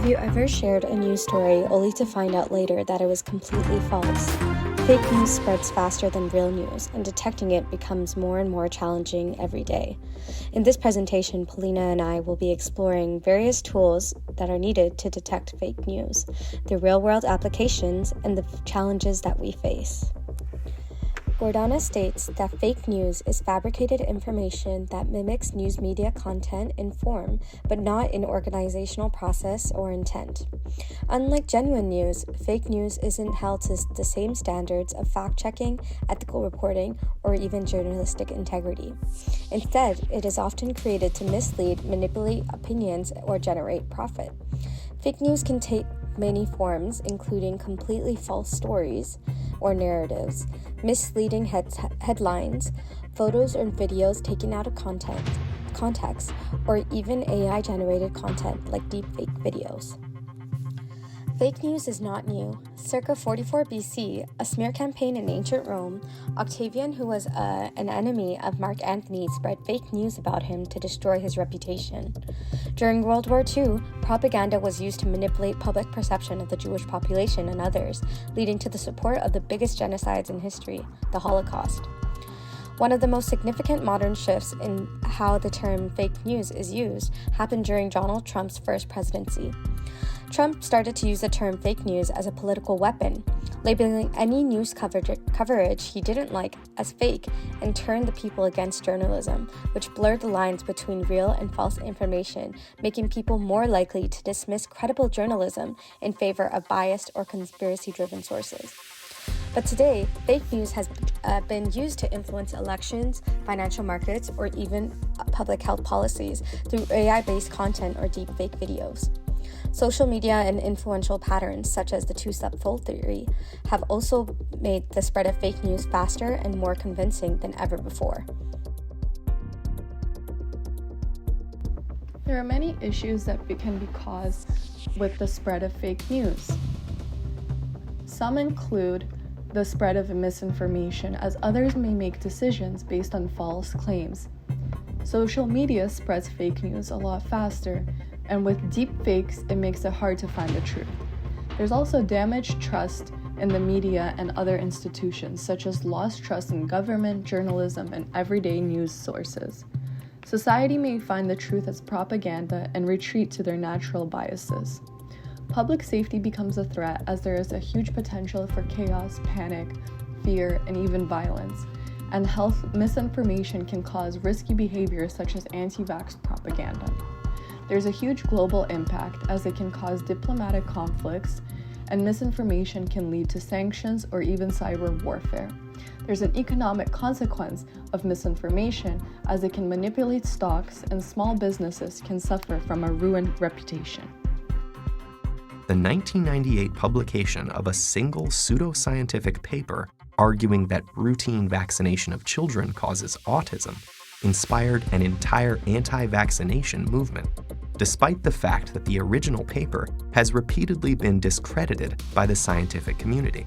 Have you ever shared a news story only to find out later that it was completely false? Fake news spreads faster than real news, and detecting it becomes more and more challenging every day. In this presentation, Polina and I will be exploring various tools that are needed to detect fake news, the real-world applications, and the challenges that we face. Gordana states that fake news is fabricated information that mimics news media content in form, but not in organizational process or intent. Unlike genuine news, fake news isn't held to the same standards of fact-checking, ethical reporting, or even journalistic integrity. Instead, it is often created to mislead, manipulate opinions, or generate profit. Fake news can take many forms, including completely false stories or narratives, misleading headlines, photos or videos taken out of context, or even AI-generated content like deepfake videos. Fake news is not new. Circa 44 BC, a smear campaign in ancient Rome, Octavian, who was an enemy of Mark Antony, spread fake news about him to destroy his reputation. During World War II, propaganda was used to manipulate public perception of the Jewish population and others, leading to the support of the biggest genocides in history, the Holocaust. One of the most significant modern shifts in how the term fake news is used happened during Donald Trump's first presidency. Trump started to use the term fake news as a political weapon, labeling any news coverage he didn't like as fake and turned the people against journalism, which blurred the lines between real and false information, making people more likely to dismiss credible journalism in favor of biased or conspiracy-driven sources. But today, fake news has been used to influence elections, financial markets, or even public health policies through AI-based content or deepfake videos. Social media and influential patterns, such as the two-step-fold theory, have also made the spread of fake news faster and more convincing than ever before. There are many issues that can be caused with the spread of fake news. Some include the spread of misinformation, as others may make decisions based on false claims. Social media spreads fake news a lot faster, and with deep fakes, it makes it hard to find the truth. There's also damaged trust in the media and other institutions, such as lost trust in government, journalism, and everyday news sources. Society may find the truth as propaganda and retreat to their natural biases. Public safety becomes a threat as there is a huge potential for chaos, panic, fear, and even violence. And health misinformation can cause risky behavior such as anti-vax propaganda. There's a huge global impact as it can cause diplomatic conflicts, and misinformation can lead to sanctions or even cyber warfare. There's an economic consequence of misinformation as it can manipulate stocks, and small businesses can suffer from a ruined reputation. The 1998 publication of a single pseudoscientific paper arguing that routine vaccination of children causes autism inspired an entire anti-vaccination movement, despite the fact that the original paper has repeatedly been discredited by the scientific community.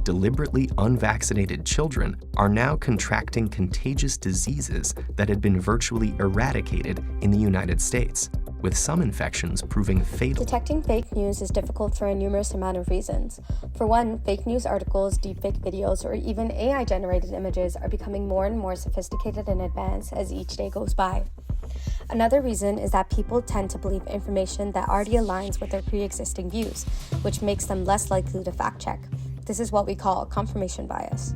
Deliberately unvaccinated children are now contracting contagious diseases that had been virtually eradicated in the United States, with some infections proving fatal. Detecting fake news is difficult for a numerous amount of reasons. For one, fake news articles, deepfake videos, or even AI-generated images are becoming more and more sophisticated and advanced as each day goes by. Another reason is that people tend to believe information that already aligns with their pre-existing views, which makes them less likely to fact-check. This is what we call confirmation bias.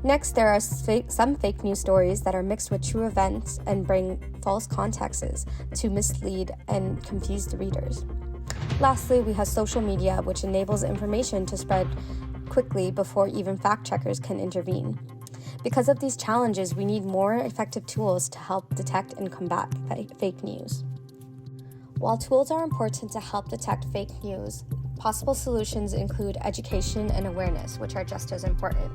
Next, there are some fake news stories that are mixed with true events and bring false contexts to mislead and confuse the readers. Lastly, we have social media, which enables information to spread quickly before even fact-checkers can intervene. Because of these challenges, we need more effective tools to help detect and combat fake news. While tools are important to help detect fake news, possible solutions include education and awareness, which are just as important.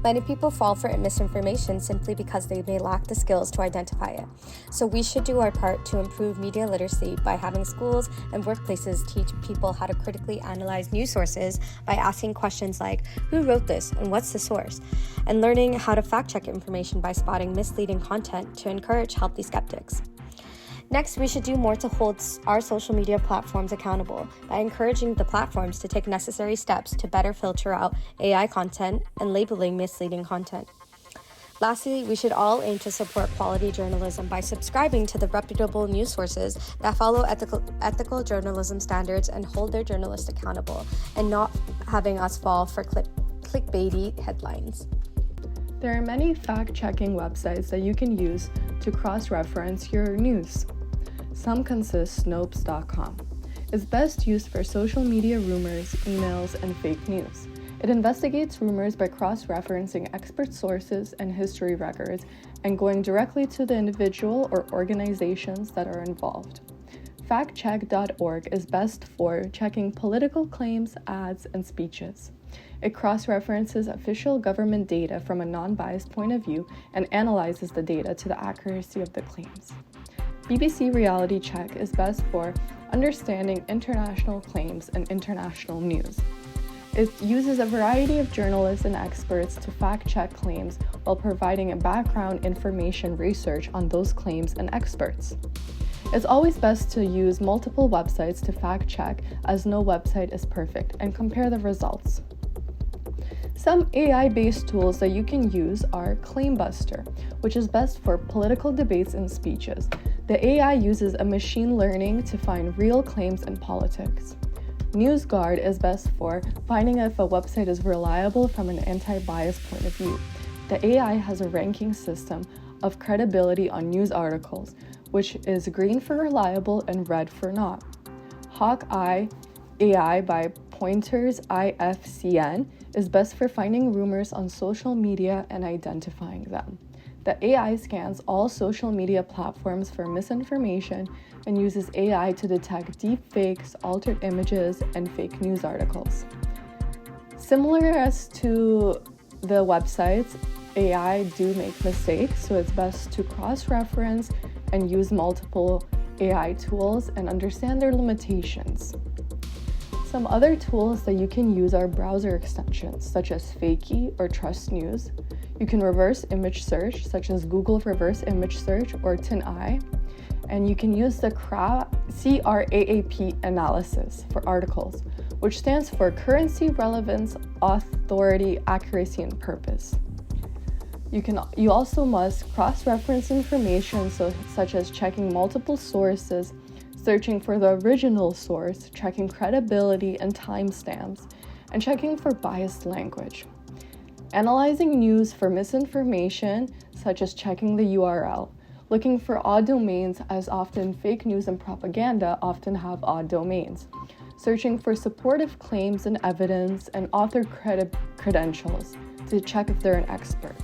Many people fall for misinformation simply because they may lack the skills to identify it. So we should do our part to improve media literacy by having schools and workplaces teach people how to critically analyze news sources by asking questions like, who wrote this and what's the source? And learning how to fact check information by spotting misleading content to encourage healthy skeptics. Next, we should do more to hold our social media platforms accountable by encouraging the platforms to take necessary steps to better filter out AI content and labeling misleading content. Lastly, we should all aim to support quality journalism by subscribing to the reputable news sources that follow ethical journalism standards and hold their journalists accountable, and not having us fall for clickbaity headlines. There are many fact-checking websites that you can use to cross-reference your news. Some consist Snopes.com. It's best used for social media rumors, emails, and fake news. It investigates rumors by cross-referencing expert sources and history records and going directly to the individual or organizations that are involved. Factcheck.org is best for checking political claims, ads, and speeches. It cross-references official government data from a non-biased point of view and analyzes the data to the accuracy of the claims. BBC Reality Check is best for understanding international claims and international news. It uses a variety of journalists and experts to fact-check claims while providing a background information research on those claims and experts. It's always best to use multiple websites to fact-check, as no website is perfect, and compare the results. Some AI-based tools that you can use are Claimbuster, which is best for political debates and speeches. The AI uses a machine learning to find real claims in politics. NewsGuard is best for finding if a website is reliable from an anti-bias point of view. The AI has a ranking system of credibility on news articles, which is green for reliable and red for not. Hawkeye AI by Pointers IFCN is best for finding rumors on social media and identifying them. The AI scans all social media platforms for misinformation and uses AI to detect deepfakes, altered images, and fake news articles. Similar as to the websites, AI do make mistakes, so it's best to cross-reference and use multiple AI tools and understand their limitations. Some other tools that you can use are browser extensions, such as Fakey or Trust News. You can reverse image search, such as Google Reverse Image Search or TinEye. And you can use the CRAAP analysis for articles, which stands for Currency, Relevance, Authority, Accuracy, and Purpose. You also must cross-reference information, such as checking multiple sources, searching for the original source, checking credibility and timestamps, and checking for biased language. Analyzing news for misinformation, such as checking the URL. Looking for odd domains, as often fake news and propaganda often have odd domains. Searching for supportive claims and evidence and author credentials to check if they're an expert.